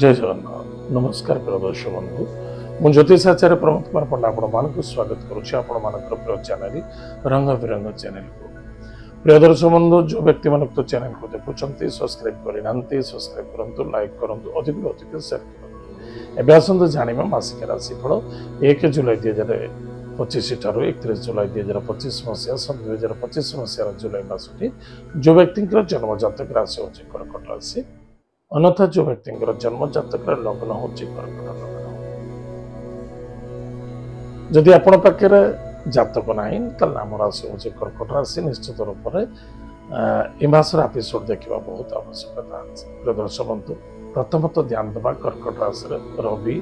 जय जगन्नाथ नमस्कार प्रिय दर्शक बंधु मु ज्योतिषाचार्य प्रमोद कुमार पंडा आपण स्वागत करुच्ची आपण प्रिय चैनल रंग बिरंग चैनल को प्रिय दर्शक बंधु जो व्यक्ति मान चैनल को देखुं सब्सक्राइब करना सब्सक्राइब करूँ लाइक करूँ अधिक अधिक सेयार करूँ एवं आसतु जाना मासिक राशिफल 1 जुलाई 2025 ठार 31 जुलाई 2025 मसीहा सन 2025 मसीहार जुलाई मासटी जो व्यक्ति जन्म जातक राशि होची कर्कट राशि अन्यथा जो व्यक्ति जन्म जातक लग्न होची कर्कट लग्न जदि आपण पाखे जातक नाही ताल नाम राशि होची कर्कट राशि निश्चित रूप से मासर एपिसोड देखा बहुत आवश्यकता है दर्शक बंधु प्रथमत ध्यान देवा कर्कट राशि रवि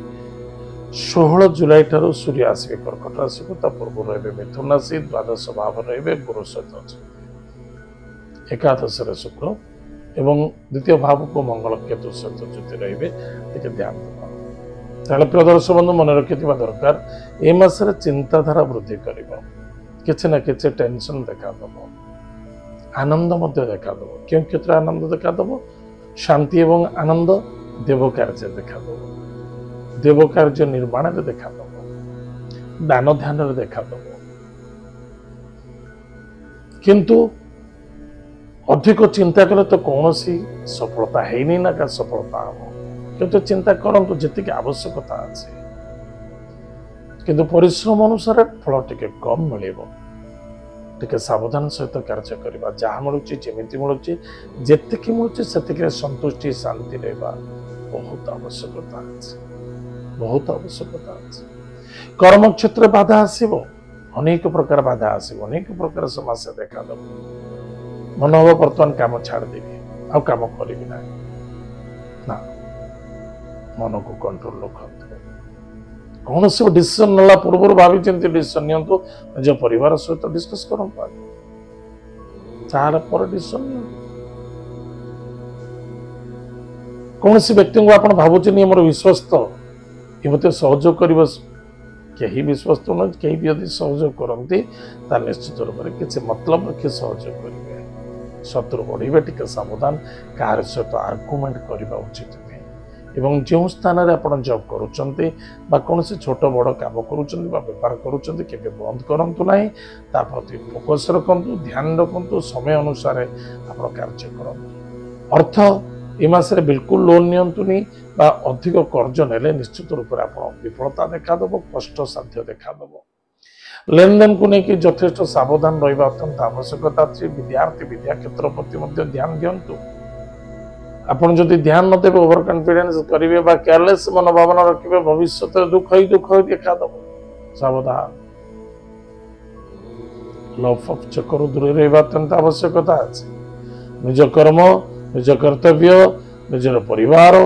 16 जुलाई ठार सूर्य आसवे कर्कट राशि को पूर्व रे मिथुन राशि द्वादश भाव रे गुरु सहित एकादश शुक्र एवं द्वितीय भाव को मंगल केतु सहित ज्योति रे ध्यान देवा प्रिय दर्शक बंधु मन रखि दरकार ए मासरे चिंताधारा वृद्धि कर कि टेंशन देखा आनंद देखा क्यों क्षेत्र आनंद देखा शांति एवं आनंद देव कार्य देखा देव कार्य निर्माण देखा दान ध्यान देखा किंतु अधिक चिंता कले तो कौन सी सफलता है नहीं ना का सफलता हम किंतु चिंता करंतु जति आवश्यकता अच्छे किंतु परिश्रम अनुसार फल टिके कम मिलिबो टिके सावधान सहित कार्य करबा जहाँ मिलुची जेमिति मिलुची जेतिकी मिलुची सेतिके संतुष्टि शांति रहबा बहुत आवश्यकता अच्छे बहुत आवश्यकता अच्छे कर्म क्षेत्र बाधा आसीबो अनेक प्रकार बाधा आसीबो अनेक प्रकार समस्या देखा दबो मन हम बर्तमान काम छाड़देवी आ काम करी ना मन को कंट्रोल रखते कौन से डिसीजन ना पूर्व भावी डिसीजन नियंतु निज परिवार सहित डिस्कस करूँ डिसीजन कौन से व्यक्ति को आप भावुचे नहीं मोर विश्वस्त ये मत सहयोग कर कहीं विश्वस्त न कहीं भी यदि सहयोग करती निश्चित रूप से किसी मतलब रखी सहयोग करेंगे शत्रु बढ़े टिके सावधान कार सहित आर्गुमेंट करने उचित एवं जो स्थान रे आपण जॉब करूचंती बा कौन से छोट बड़ काम करूचंती बा व्यापार करूचंती केबे बंद करंतु नाही ता प्रति फोकस रखंतु ध्यान रखंतु समय अनुसार आपण कार्य करंतु अर्थ ए मासरे बिल्कुल लोन नियंतुनी बा अधिक कर्ज नेले निश्चित रूप से आपण विफलता देखा दबो कष्ट साध्य देखा दबो लेन देन को लेकिन यथेष्ट सावधान रहिबा अत्यंत आवश्यकता अछि विद्यार्थी विद्या क्षेत्र प्रति मध्ये ध्यान दियंतु आपण जदि ध्यान न देबे ओवर कॉन्फिडेंस करिवे बा केयरलेस मनोभावना रखिबे भविष्य दुख ही देखा दबो सावधान लव ऑफ चक्र दूर रहबा अत्यंत आवश्यकता अछि निज कर्म निज कर्तव्य निजर परिवार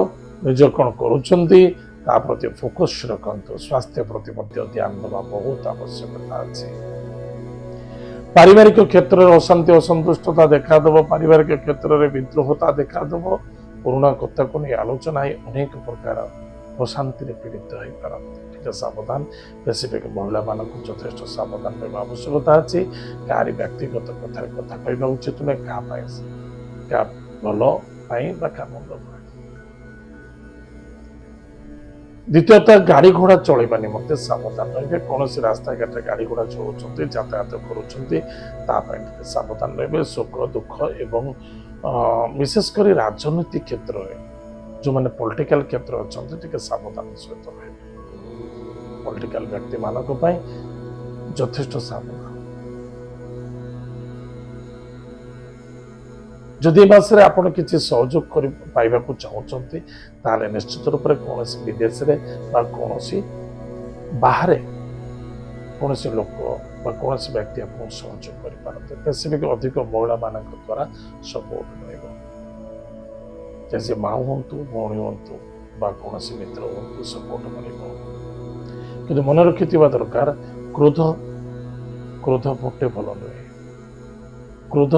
निज कौन करुचंती ता प्रति फोकस रखंतु स्वास्थ्य प्रति मध्ये ध्यान देवा बहुत आवश्यकता अछि पारिवारिक क्षेत्र में अशांति असंतुष्टता देखा दब पारिवारिक क्षेत्र में विद्रोहता देखा दब पुराणा कथा को नहीं आलोचना अनेक प्रकार अशांति पीड़ित हो पारती सावधान स्पेसिफिक महिला मानक यथेष्ट सावधान रहा आवश्यकता अच्छी क्या व्यक्तिगत कथा कहना उचित नुहे क्या भल क्या मंद द्वितीयतः गाड़ी घोड़ा चलवा निमंते सावधान रहे कौन सी रास्ता घाटे गाड़ी घोड़ा चलाउछंती यातायात करुछंती सावधान रहे सुख दुख एवं विशेषकर राजनीतिक क्षेत्र में जो मैंने पॉलिटिकल क्षेत्र अच्छा टे सावधान सहित रहे पॉलिटिकल व्यक्ति मानक यथेष्ट सावधान जदि मासरे आपण किसी सहयोग कर पाइबा चाहते ताले निश्चित रूप से कौन विदेश रे बा कौन बाहर कौन लोक बा कौन व्यक्ति आपको सहयोग कर पारते स्पेसिफिक अधिक महिला मान द्वारा सपोर्ट रहा जैसे माँ हूँ भौणी हूँ बा कौन मित्र हूँ सपोर्ट मिल कि मन रखि दरकार क्रोध क्रोध मोटे भल नुहे क्रोध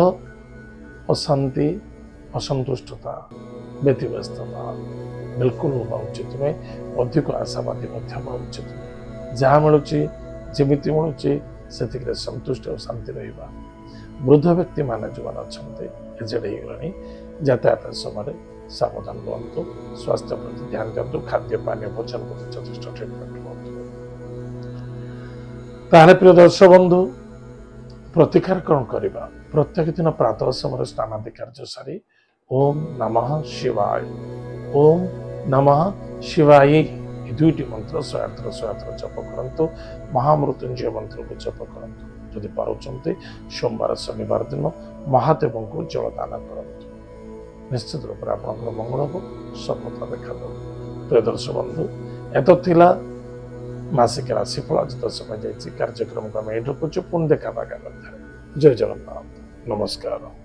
अशांति असंतुष्टता व्यतिव्यस्तता बिल्कुल होगा उचित नुहे अधिक आशावादी उचित नुहे जहाँ मिलूँ जमी मिलूँ से संतुष्ट और शांति रहा वृद्ध व्यक्ति मान जो अच्छा एजेड हो यातायात समय सावधान रुहतु स्वास्थ्य प्रति ध्यान दिंतु खाद्य पानी भोजन प्रति यथेष्ट ट्रिटमेंट रुहतु ताहले प्रिय दर्शक बंधु प्रतिकार कौन करवा प्रत्येक दिन प्रातः समय स्नानादि कार्य सारी ओम नमः शिवाय ओम नमः शिवाय दुईटी मंत्र 108 जप करंतु महामृत्युंजय मंत्र को जप करंतु जदि पारुचंते सोमवार शनिवार दिन महादेव को जलदान करंतु निश्चित रूप से आपंकर मंगल हो सफलता देखा प्रिय दर्शक बंधु एत थिला मासिक राशिफल आज तो समय जाइए कार्यक्रम को आम रखुचे पुणी देखा जय जगन्नाथ नमस्कार।